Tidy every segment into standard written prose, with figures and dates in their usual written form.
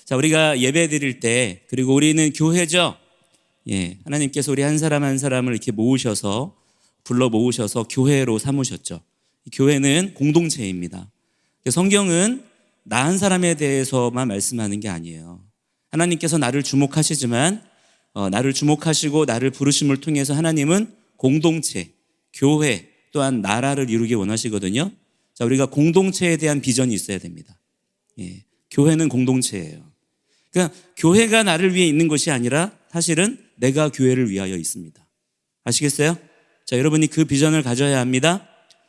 자, 우리가 예배 드릴 때, 그리고 우리는 교회죠. 하나님께서 우리 한 사람 한 사람을 이렇게 불러 모으셔서 교회로 삼으셨죠. 교회는 공동체입니다. 성경은 나 한 사람에 대해서만 말씀하는 게 아니에요. 하나님께서 나를 주목하시지만 나를 주목하시고 나를 부르심을 통해서 하나님은 공동체, 교회 또한 나라를 이루기 원하시거든요. 자, 우리가 공동체에 대한 비전이 있어야 됩니다. 교회는 공동체예요. 그러니까 교회가 나를 위해 있는 것이 아니라 사실은 내가 교회를 위하여 있습니다. 아시겠어요? 자, 여러분이 그 비전을 가져야 합니다.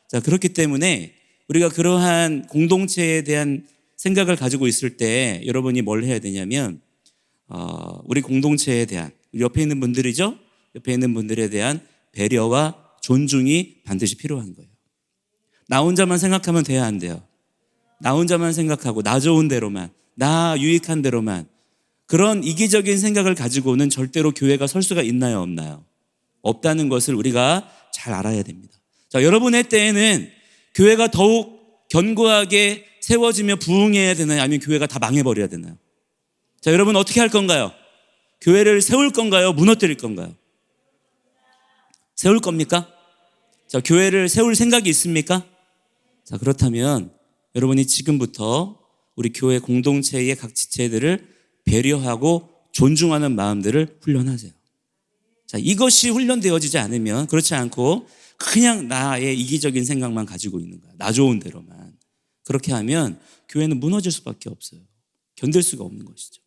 자, 그렇기 때문에 우리가 그러한 공동체에 대한 생각을 가지고 있을 때 여러분이 뭘 해야 되냐면 우리 공동체에 대한, 우리 옆에 있는 분들이죠? 옆에 있는 분들에 대한 배려와 존중이 반드시 필요한 거예요. 나 혼자만 생각하면 돼야 안 돼요. 나 혼자만 생각하고 나 좋은 대로만, 나 유익한 대로만, 그런 이기적인 생각을 가지고는 절대로 교회가 설 수가 있나요, 없나요? 없다는 것을 우리가 잘 알아야 됩니다. 자, 여러분의 때에는 교회가 더욱 견고하게 세워지며 부흥해야 되나요? 아니면 교회가 다 망해버려야 되나요? 자, 여러분 어떻게 할 건가요? 교회를 세울 건가요? 무너뜨릴 건가요? 세울 겁니까? 자, 교회를 세울 생각이 있습니까? 자, 그렇다면 여러분이 지금부터 우리 교회 공동체의 각 지체들을 배려하고 존중하는 마음들을 훈련하세요. 자, 이것이 훈련되어지지 않으면, 그렇지 않고 그냥 나의 이기적인 생각만 가지고 있는 거야. 나 좋은 대로만. 그렇게 하면 교회는 무너질 수밖에 없어요. 견딜 수가 없는 것이죠.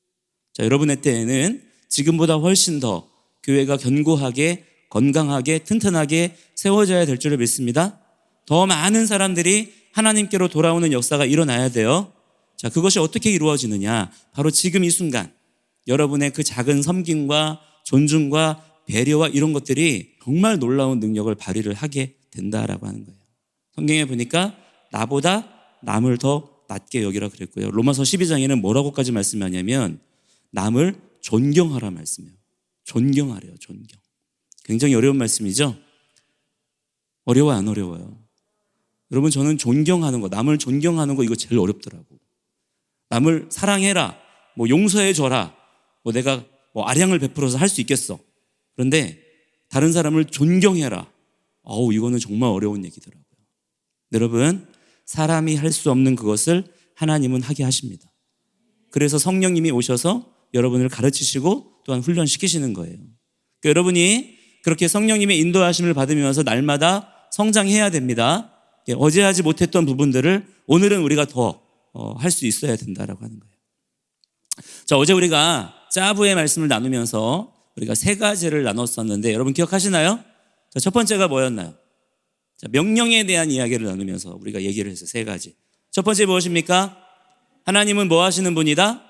자, 여러분의 때에는 지금보다 훨씬 더 교회가 견고하게, 건강하게, 튼튼하게 세워져야 될 줄을 믿습니다. 더 많은 사람들이 하나님께로 돌아오는 역사가 일어나야 돼요. 자, 그것이 어떻게 이루어지느냐? 바로 지금 이 순간 여러분의 그 작은 섬김과 존중과 배려와 이런 것들이 정말 놀라운 능력을 발휘를 하게 된다라고 하는 거예요. 성경에 보니까 나보다 남을 더 낮게 여기라 그랬고요. 로마서 12장에는 뭐라고까지 말씀하냐면 남을 존경하라 말씀해요. 존경하래요. 존경. 굉장히 어려운 말씀이죠. 어려워 안 어려워요? 여러분, 저는 존경하는 거, 남을 존경하는 거, 이거 제일 어렵더라고. 남을 사랑해라, 용서해줘라, 내가 아량을 베풀어서 할 수 있겠어. 그런데 다른 사람을 존경해라, 이거는 정말 어려운 얘기더라고요. 여러분, 사람이 할 수 없는 그것을 하나님은 하게 하십니다. 그래서 성령님이 오셔서 여러분을 가르치시고 또한 훈련시키시는 거예요. 그러니까 여러분이 그렇게 성령님의 인도하심을 받으면서 날마다 성장해야 됩니다. 어제 하지 못했던 부분들을 오늘은 우리가 더 할 수 있어야 된다라고 하는 거예요. 자, 어제 우리가 짜부의 말씀을 나누면서 우리가 세 가지를 나눴었는데 여러분 기억하시나요? 자, 첫 번째가 뭐였나요? 자, 명령에 대한 이야기를 나누면서 우리가 얘기를 했어요. 세 가지. 첫 번째 무엇입니까? 하나님은 뭐 하시는 분이다?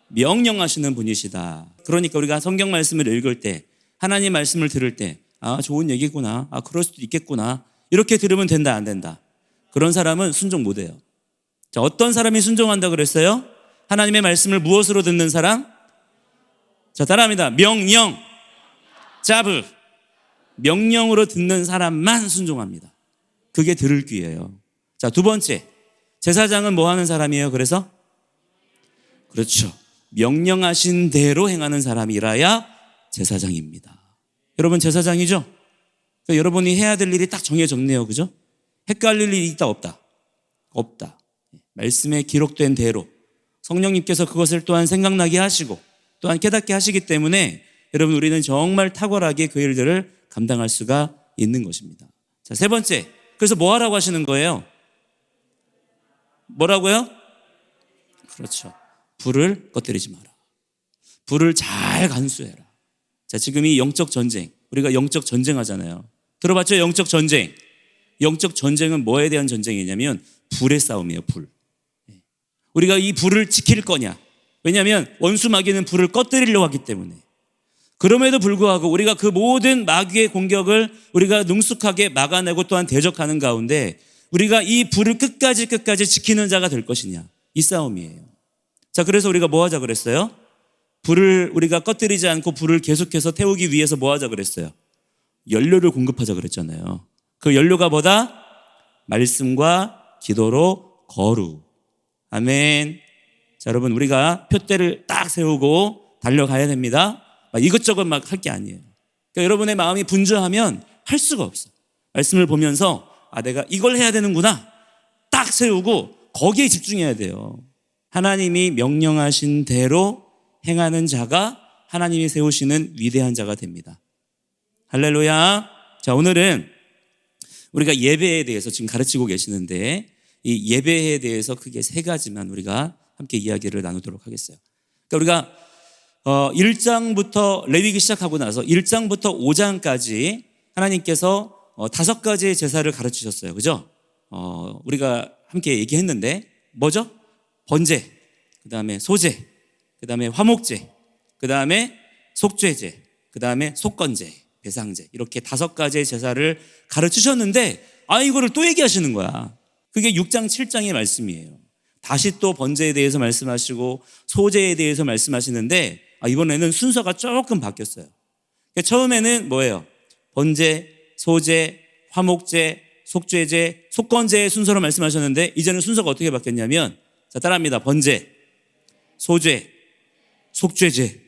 명령하시는 분이시다. 그러니까 우리가 성경 말씀을 읽을 때, 하나님 말씀을 들을 때, 좋은 얘기구나, 그럴 수도 있겠구나, 이렇게 들으면 된다, 안 된다? 그런 사람은 순종 못해요. 자, 어떤 사람이 순종한다 그랬어요? 하나님의 말씀을 무엇으로 듣는 사람? 자, 따라합니다. 명령, 짜브. 명령으로 듣는 사람만 순종합니다. 그게 들을 귀예요. 자, 두 번째, 제사장은 뭐 하는 사람이에요? 그래서? 그렇죠. 명령하신 대로 행하는 사람이라야 제사장입니다. 여러분 제사장이죠? 그러니까 여러분이 해야 될 일이 딱 정해졌네요. 그죠? 헷갈릴 일이 있다 없다? 없다. 말씀에 기록된 대로 성령님께서 그것을 또한 생각나게 하시고 또한 깨닫게 하시기 때문에 여러분 우리는 정말 탁월하게 그 일들을 감당할 수가 있는 것입니다. 자, 세 번째, 그래서 뭐 하라고 하시는 거예요? 뭐라고요? 그렇죠. 불을 꺼뜨리지 마라. 불을 잘 간수해라. 자, 지금 이 영적 전쟁, 우리가 영적 전쟁 하잖아요. 들어봤죠? 영적 전쟁. 영적 전쟁은 뭐에 대한 전쟁이냐면 불의 싸움이에요. 불. 우리가 이 불을 지킬 거냐? 왜냐하면 원수 마귀는 불을 꺼뜨리려고 하기 때문에. 그럼에도 불구하고 우리가 그 모든 마귀의 공격을 우리가 능숙하게 막아내고 또한 대적하는 가운데 우리가 이 불을 끝까지 지키는 자가 될 것이냐, 이 싸움이에요. 자, 그래서 우리가 뭐 하자 그랬어요? 불을 우리가 꺼뜨리지 않고 불을 계속해서 태우기 위해서 뭐 하자 그랬어요? 연료를 공급하자 그랬잖아요. 그 연료가 뭐다? 말씀과 기도로 거룩. 아멘. 자, 여러분, 우리가 표대를 딱 세우고 달려가야 됩니다. 막 이것저것 막 할 게 아니에요. 그러니까 여러분의 마음이 분주하면 할 수가 없어요. 말씀을 보면서 내가 이걸 해야 되는구나 딱 세우고 거기에 집중해야 돼요. 하나님이 명령하신 대로 행하는 자가 하나님이 세우시는 위대한 자가 됩니다. 할렐루야. 자, 오늘은 우리가 예배에 대해서 지금 가르치고 계시는데 이 예배에 대해서 크게 세 가지만 우리가 함께 이야기를 나누도록 하겠어요. 그러니까 우리가 1장부터 레위기 시작하고 나서 1장부터 5장까지 하나님께서 5가지의 제사를 가르치셨어요. 그죠? 우리가 함께 얘기했는데 뭐죠? 번제, 그 다음에 소제, 그 다음에 화목제, 그 다음에 속죄제, 그 다음에 속건제, 배상제, 이렇게 5가지의 제사를 가르치셨는데 이거를 또 얘기하시는 거야. 그게 6장 7장의 말씀이에요. 다시 또 번제에 대해서 말씀하시고 소제에 대해서 말씀하시는데 이번에는 순서가 조금 바뀌었어요. 그러니까 처음에는 뭐예요? 번제, 소제, 화목제, 속죄제, 속건제의 순서로 말씀하셨는데 이제는 순서가 어떻게 바뀌었냐면, 자, 따라합니다. 번제, 소제, 속죄제,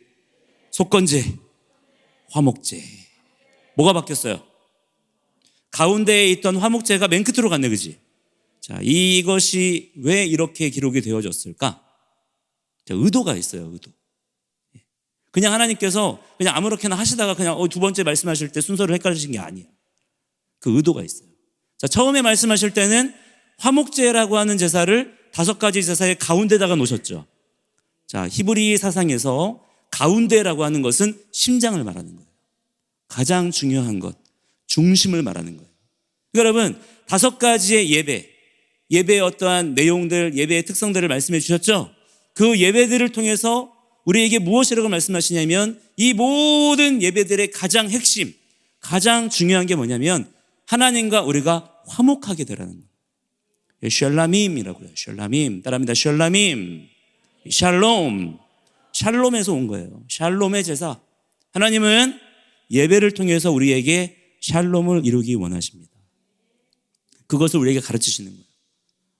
속건제, 화목제. 뭐가 바뀌었어요? 가운데에 있던 화목제가 맨 끝으로 갔네, 그지? 자, 이것이 왜 이렇게 기록이 되어졌을까? 자, 의도가 있어요, 의도. 그냥 하나님께서 그냥 아무렇게나 하시다가 그냥 2번째 말씀하실 때 순서를 헷갈리신 게 아니에요. 그 의도가 있어요. 자, 처음에 말씀하실 때는 화목제라고 하는 제사를 5가지 제사의 가운데다가 놓으셨죠. 자, 히브리 사상에서 가운데라고 하는 것은 심장을 말하는 거예요. 가장 중요한 것, 중심을 말하는 거예요. 그러니까 여러분, 5가지의 예배의 어떠한 내용들, 예배의 특성들을 말씀해 주셨죠. 그 예배들을 통해서 우리에게 무엇이라고 말씀하시냐면 이 모든 예배들의 가장 핵심, 가장 중요한 게 뭐냐면 하나님과 우리가 화목하게 되라는 거예요. 샬람임이라고 해요. 샬람임. 따라합니다. 샬람임. 샬롬. 샬롬에서 온 거예요. 샬롬의 제사. 하나님은 예배를 통해서 우리에게 샬롬을 이루기 원하십니다. 그것을 우리에게 가르치시는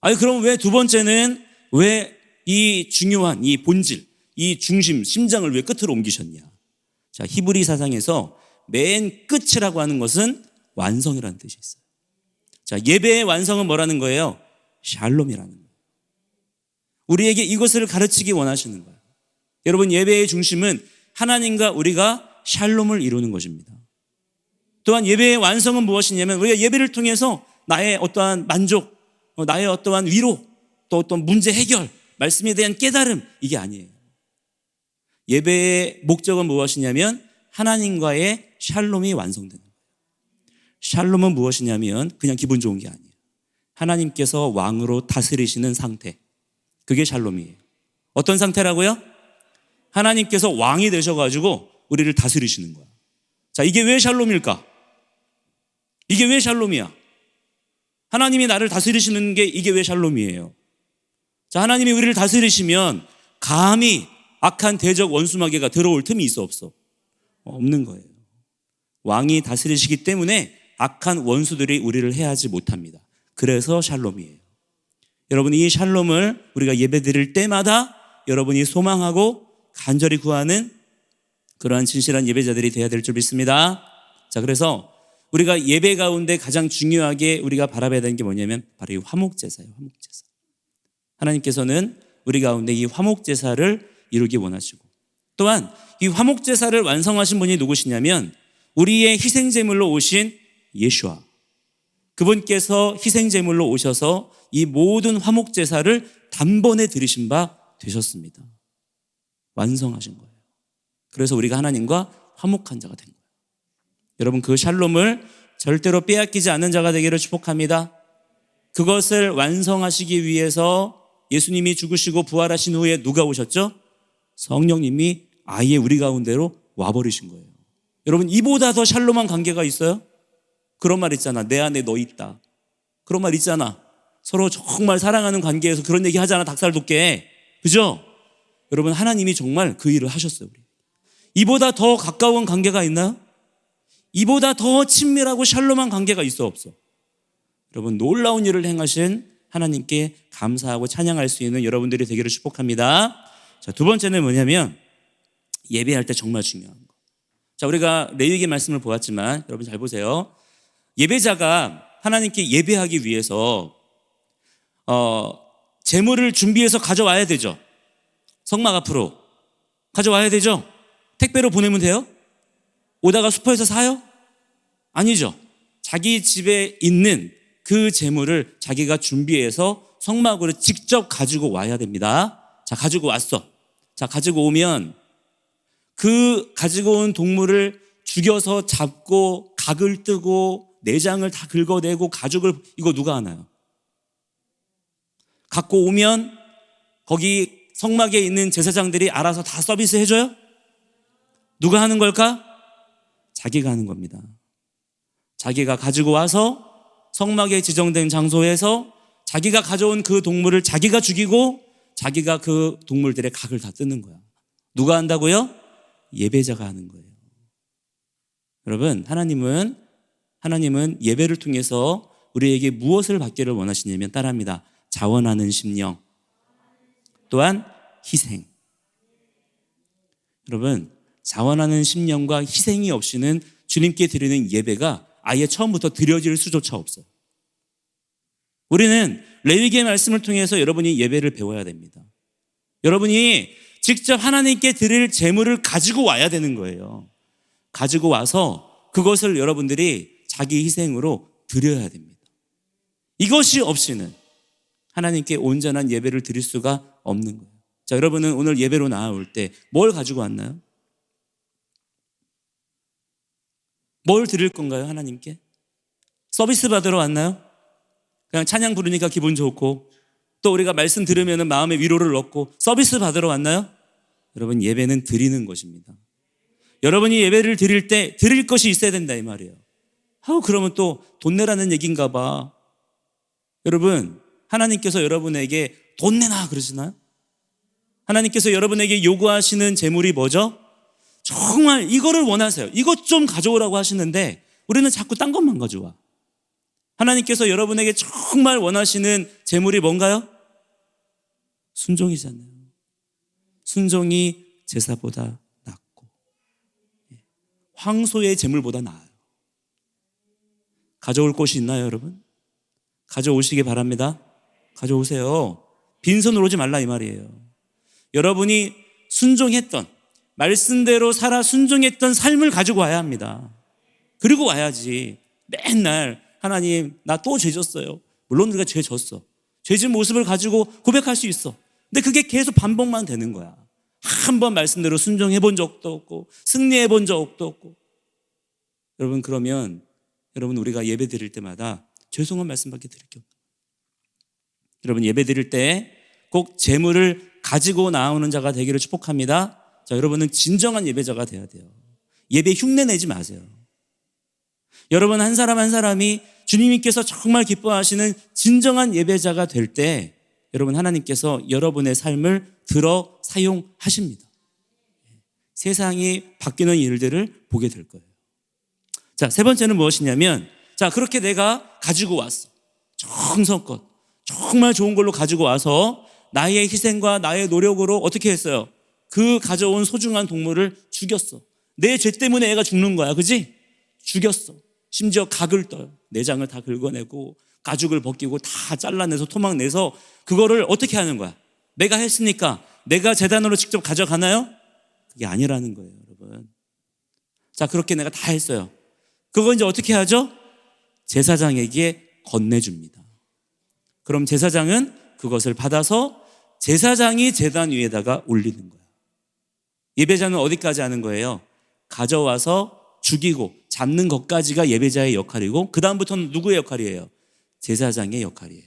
거예요. 그럼 왜 2번째는 왜 이 중요한 이 본질, 이 중심, 심장을 왜 끝으로 옮기셨냐? 자, 히브리 사상에서 맨 끝이라고 하는 것은 완성이라는 뜻이 있어요. 자, 예배의 완성은 뭐라는 거예요? 샬롬이라는 거예요. 우리에게 이것을 가르치기 원하시는 거예요. 여러분, 예배의 중심은 하나님과 우리가 샬롬을 이루는 것입니다. 또한 예배의 완성은 무엇이냐면 우리가 예배를 통해서 나의 어떠한 만족, 나의 어떠한 위로, 또 어떤 문제 해결, 말씀에 대한 깨달음, 이게 아니에요. 예배의 목적은 무엇이냐면 하나님과의 샬롬이 완성되는 거예요. 샬롬은 무엇이냐면 그냥 기분 좋은 게 아니에요. 하나님께서 왕으로 다스리시는 상태, 그게 샬롬이에요. 어떤 상태라고요? 하나님께서 왕이 되셔가지고 우리를 다스리시는 거야. 자, 이게 왜 샬롬일까? 이게 왜 샬롬이야? 하나님이 나를 다스리시는 게 이게 왜 샬롬이에요? 자, 하나님이 우리를 다스리시면 감히 악한 대적 원수마귀가 들어올 틈이 있어 없어? 없는 거예요. 왕이 다스리시기 때문에 악한 원수들이 우리를 해하지 못합니다. 그래서 샬롬이에요. 여러분, 이 샬롬을 우리가 예배 드릴 때마다 여러분이 소망하고 간절히 구하는 그러한 진실한 예배자들이 되어야 될 줄 믿습니다. 자, 그래서 우리가 예배 가운데 가장 중요하게 우리가 바라봐야 되는 게 뭐냐면 바로 이 화목제사예요. 화목제사. 하나님께서는 우리 가운데 이 화목제사를 이루기 원하시고, 또한 이 화목제사를 완성하신 분이 누구시냐면 우리의 희생제물로 오신 예수와, 그분께서 희생제물로 오셔서 이 모든 화목제사를 단번에 드리신 바 되셨습니다. 완성하신 거예요. 그래서 우리가 하나님과 화목한 자가 된 거예요. 여러분, 그 샬롬을 절대로 빼앗기지 않는 자가 되기를 축복합니다. 그것을 완성하시기 위해서 예수님이 죽으시고 부활하신 후에 누가 오셨죠? 성령님이 아예 우리 가운데로 와버리신 거예요. 여러분, 이보다 더 샬롬한 관계가 있어요? 그런 말 있잖아. 내 안에 너 있다. 그런 말 있잖아. 서로 정말 사랑하는 관계에서 그런 얘기 하잖아. 닭살 돋게. 그죠? 여러분, 하나님이 정말 그 일을 하셨어요. 우리. 이보다 더 가까운 관계가 있나요? 이보다 더 친밀하고 샬롬한 관계가 있어 없어? 여러분 놀라운 일을 행하신 하나님께 감사하고 찬양할 수 있는 여러분들이 되기를 축복합니다. 자, 두 번째는 뭐냐면 예배할 때 정말 중요한 거. 자, 우리가 레위기 말씀을 보았지만 여러분 잘 보세요. 예배자가 하나님께 예배하기 위해서 제물을 준비해서 가져와야 되죠. 성막 앞으로 가져와야 되죠. 택배로 보내면 돼요? 오다가 슈퍼에서 사요? 아니죠. 자기 집에 있는 그 제물을 자기가 준비해서 성막으로 직접 가지고 와야 됩니다. 자, 가지고 왔어. 자, 가지고 오면 그 가지고 온 동물을 죽여서 잡고 각을 뜨고 내장을 다 긁어내고 가죽을, 이거 누가 하나요? 갖고 오면 거기 성막에 있는 제사장들이 알아서 다 서비스 해줘요? 누가 하는 걸까? 자기가 하는 겁니다. 자기가 가지고 와서 성막에 지정된 장소에서 자기가 가져온 그 동물을 자기가 죽이고 자기가 그 동물들의 각을 다 뜯는 거야. 누가 한다고요? 예배자가 하는 거예요. 여러분, 하나님은 예배를 통해서 우리에게 무엇을 받기를 원하시냐면 따라합니다. 자원하는 심령, 또한 희생. 여러분, 자원하는 심령과 희생이 없이는 주님께 드리는 예배가 아예 처음부터 드려질 수조차 없어요. 우리는 레위기의 말씀을 통해서 여러분이 예배를 배워야 됩니다. 여러분이 직접 하나님께 드릴 제물을 가지고 와야 되는 거예요. 가지고 와서 그것을 여러분들이 자기 희생으로 드려야 됩니다. 이것이 없이는 하나님께 온전한 예배를 드릴 수가 없는 거예요. 자, 여러분은 오늘 예배로 나올 때 뭘 가지고 왔나요? 뭘 드릴 건가요, 하나님께? 서비스 받으러 왔나요? 그냥 찬양 부르니까 기분 좋고 또 우리가 말씀 들으면 마음의 위로를 얻고 서비스 받으러 왔나요? 여러분, 예배는 드리는 것입니다. 여러분이 예배를 드릴 때 드릴 것이 있어야 된다 이 말이에요. 그러면 또 돈 내라는 얘기인가 봐. 여러분, 하나님께서 여러분에게 돈 내놔 그러시나요? 하나님께서 여러분에게 요구하시는 제물이 뭐죠? 정말 이거를 원하세요. 이것 좀 가져오라고 하시는데 우리는 자꾸 딴 것만 가져와. 하나님께서 여러분에게 정말 원하시는 제물이 뭔가요? 순종이잖아요. 순종이 제사보다 낫고 황소의 제물보다 나아요. 가져올 곳이 있나요, 여러분? 가져오시기 바랍니다. 가져오세요. 빈손으로 오지 말라 이 말이에요. 여러분이 순종했던, 말씀대로 살아 순종했던 삶을 가지고 와야 합니다. 그리고 와야지 맨날 하나님 나 또 죄 졌어요. 물론 우리가 죄 졌어. 죄진 모습을 가지고 고백할 수 있어. 근데 그게 계속 반복만 되는 거야. 한 번 말씀대로 순종해 본 적도 없고 승리해 본 적도 없고. 여러분, 그러면 여러분 우리가 예배 드릴 때마다 죄송한 말씀밖에 드릴 게 없다. 여러분, 예배 드릴 때 꼭 제물을 가지고 나오는 자가 되기를 축복합니다. 자, 여러분은 진정한 예배자가 돼야 돼요. 예배 흉내 내지 마세요. 여러분 한 사람 한 사람이 주님께서 정말 기뻐하시는 진정한 예배자가 될 때 여러분 하나님께서 여러분의 삶을 들어 사용하십니다. 세상이 바뀌는 일들을 보게 될 거예요. 자, 세 번째는 무엇이냐면, 자, 그렇게 내가 가지고 왔어. 정성껏 정말 좋은 걸로 가지고 와서 나의 희생과 나의 노력으로 어떻게 했어요? 그 가져온 소중한 동물을 죽였어. 내 죄 때문에 애가 죽는 거야, 그지? 죽였어. 심지어 각을 떠요. 내장을 다 긁어내고 가죽을 벗기고 다 잘라내서 토막내서 그거를 어떻게 하는 거야? 내가 했으니까 내가 제단으로 직접 가져가나요? 그게 아니라는 거예요, 여러분. 자, 그렇게 내가 다 했어요. 그거 이제 어떻게 하죠? 제사장에게 건네줍니다. 그럼 제사장은 그것을 받아서 제사장이 제단 위에다가 올리는 거야. 예배자는 어디까지 하는 거예요? 가져와서 죽이고 잡는 것까지가 예배자의 역할이고 그 다음부터는 누구의 역할이에요? 제사장의 역할이에요.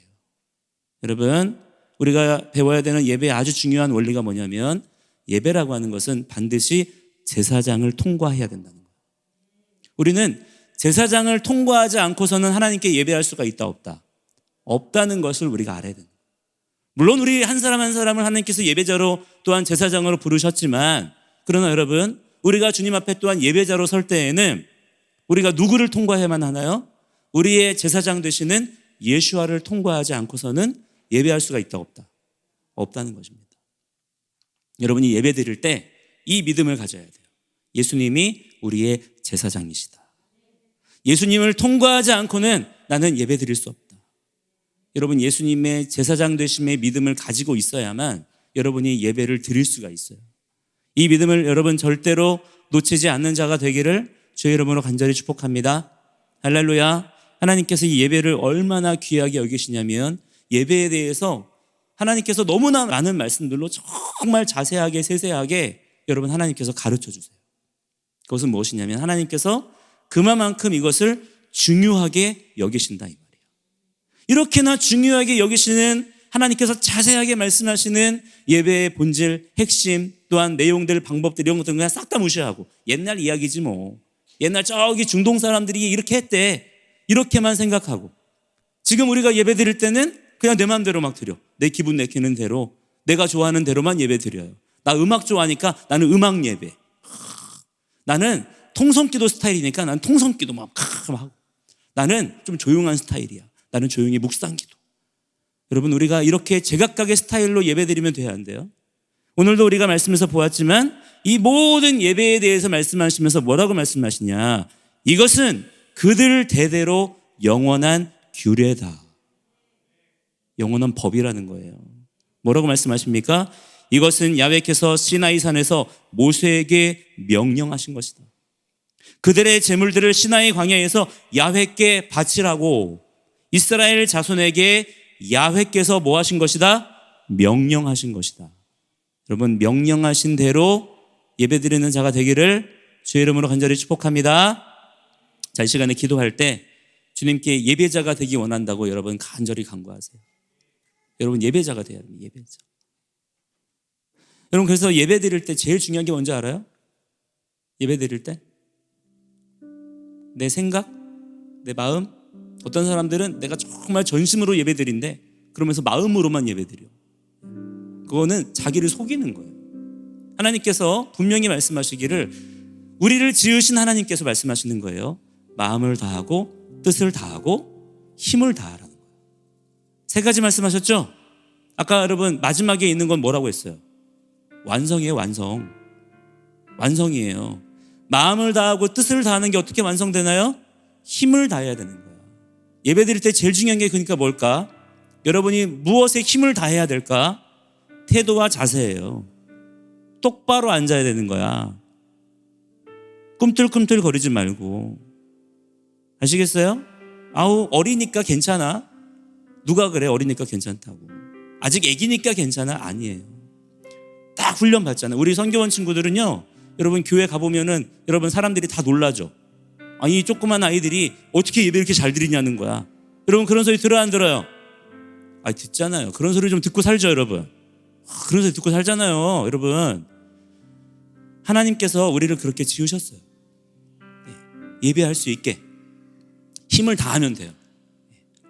여러분, 우리가 배워야 되는 예배의 아주 중요한 원리가 뭐냐면 예배라고 하는 것은 반드시 제사장을 통과해야 된다는 거예요. 우리는 제사장을 통과하지 않고서는 하나님께 예배할 수가 있다 없다? 없다는 것을 우리가 알아야 됩니다. 물론 우리 한 사람 한 사람을 하나님께서 예배자로 또한 제사장으로 부르셨지만 그러나 여러분, 우리가 주님 앞에 또한 예배자로 설 때에는 우리가 누구를 통과해야만 하나요? 우리의 제사장 되시는 예수와를 통과하지 않고서는 예배할 수가 있다 없다? 없다는 것입니다. 여러분이 예배 드릴 때 이 믿음을 가져야 돼요. 예수님이 우리의 제사장이시다. 예수님을 통과하지 않고는 나는 예배 드릴 수 없다. 여러분, 예수님의 제사장 되심의 믿음을 가지고 있어야만 여러분이 예배를 드릴 수가 있어요. 이 믿음을 여러분 절대로 놓치지 않는 자가 되기를 주의 이름으로 간절히 축복합니다. 할렐루야. 하나님께서 이 예배를 얼마나 귀하게 여기시냐면 예배에 대해서 하나님께서 너무나 많은 말씀들로 정말 자세하게 세세하게 여러분 하나님께서 가르쳐 주세요. 그것은 무엇이냐면 하나님께서 그만큼 이것을 중요하게 여기신다 이 말이에요. 이렇게나 중요하게 여기시는 하나님께서 자세하게 말씀하시는 예배의 본질, 핵심, 또한 내용들, 방법들 이런 것들은 그냥 싹 다 무시하고 옛날 이야기지 뭐. 옛날 저기 중동 사람들이 이렇게 했대. 이렇게만 생각하고 지금 우리가 예배 드릴 때는 그냥 내 마음대로 막 드려. 내 기분 내키는 대로 내가 좋아하는 대로만 예배 드려요. 나 음악 좋아하니까 나는 음악 예배. 나는 통성기도 스타일이니까 나는 통성기도 막 하고 나는 좀 조용한 스타일이야. 나는 조용히 묵상기도. 여러분 우리가 이렇게 제각각의 스타일로 예배 드리면 돼야 한대요. 오늘도 우리가 말씀에서 보았지만 이 모든 예배에 대해서 말씀하시면서 뭐라고 말씀하시냐. 이것은 그들 대대로 영원한 규례다. 영원한 법이라는 거예요. 뭐라고 말씀하십니까? 이것은 야훼께서 시나이 산에서 모세에게 명령하신 것이다. 그들의 제물들을 시나이 광야에서 야훼께 바치라고 이스라엘 자손에게 야훼께서 뭐 하신 것이다? 명령하신 것이다. 여러분 명령하신 대로 예배드리는 자가 되기를 주의 이름으로 간절히 축복합니다. 자, 이 시간에 기도할 때 주님께 예배자가 되기 원한다고 여러분 간절히 간구하세요. 여러분 예배자가 돼야 됩니다. 예배자. 여러분 그래서 예배 드릴 때 제일 중요한 게 뭔지 알아요? 예배 드릴 때 내 생각, 내 마음. 어떤 사람들은 내가 정말 전심으로 예배 드린대 그러면서 마음으로만 예배 드려. 그거는 자기를 속이는 거예요. 하나님께서 분명히 말씀하시기를 우리를 지으신 하나님께서 말씀하시는 거예요. 마음을 다하고 뜻을 다하고 힘을 다하라는 거예요. 세 가지 말씀하셨죠? 아까 여러분 마지막에 있는 건 뭐라고 했어요? 완성이에요. 완성. 완성이에요. 마음을 다하고 뜻을 다하는 게 어떻게 완성되나요? 힘을 다해야 되는 거예요. 예배 드릴 때 제일 중요한 게 그러니까 뭘까? 여러분이 무엇에 힘을 다해야 될까? 태도와 자세예요. 똑바로 앉아야 되는 거야. 꿈틀꿈틀 거리지 말고. 아시겠어요? 아우 어리니까 괜찮아. 누가 그래? 어리니까 괜찮다고. 아직 애기니까 괜찮아? 아니에요. 딱 훈련 받잖아요. 우리 선교원 친구들은요, 여러분 교회 가보면은 여러분 사람들이 다 놀라죠. 아니 조그만 아이들이 어떻게 예배 이렇게 잘 드리냐는 거야. 여러분 그런 소리 들어요 안 들어요? 아니 듣잖아요. 그런 소리 좀 듣고 살죠 여러분. 그런 소리 듣고 살잖아요 여러분. 하나님께서 우리를 그렇게 지으셨어요. 예배할 수 있게 힘을 다하면 돼요.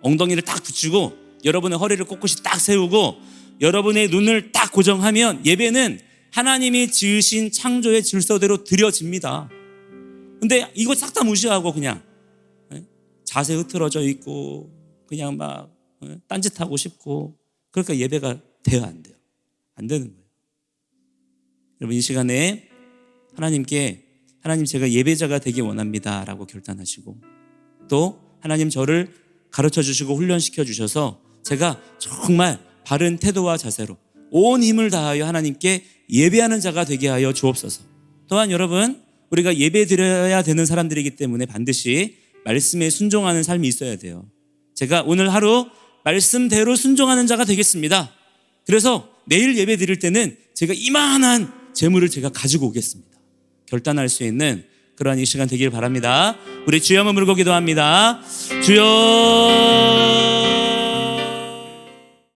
엉덩이를 딱 붙이고 여러분의 허리를 꼿꼿이 딱 세우고 여러분의 눈을 딱 고정하면 예배는 하나님이 지으신 창조의 질서대로 드려집니다. 근데 이거 싹 다 무시하고 그냥 자세 흐트러져 있고 그냥 막 딴짓하고 싶고 그러니까 예배가 돼요 안 돼요? 안 되는 거예요. 여러분 이 시간에 하나님께 하나님 제가 예배자가 되기 원합니다 라고 결단하시고 또 하나님 저를 가르쳐 주시고 훈련시켜 주셔서 제가 정말 바른 태도와 자세로 온 힘을 다하여 하나님께 예배하는 자가 되게 하여 주옵소서. 또한 여러분 우리가 예배 드려야 되는 사람들이기 때문에 반드시 말씀에 순종하는 삶이 있어야 돼요. 제가 오늘 하루 말씀대로 순종하는 자가 되겠습니다. 그래서 내일 예배 드릴 때는 제가 이만한 재물을 제가 가지고 오겠습니다. 결단할 수 있는 그러한 이 시간 되길 바랍니다. 우리 주여 한번 부르고 기도합니다. 주여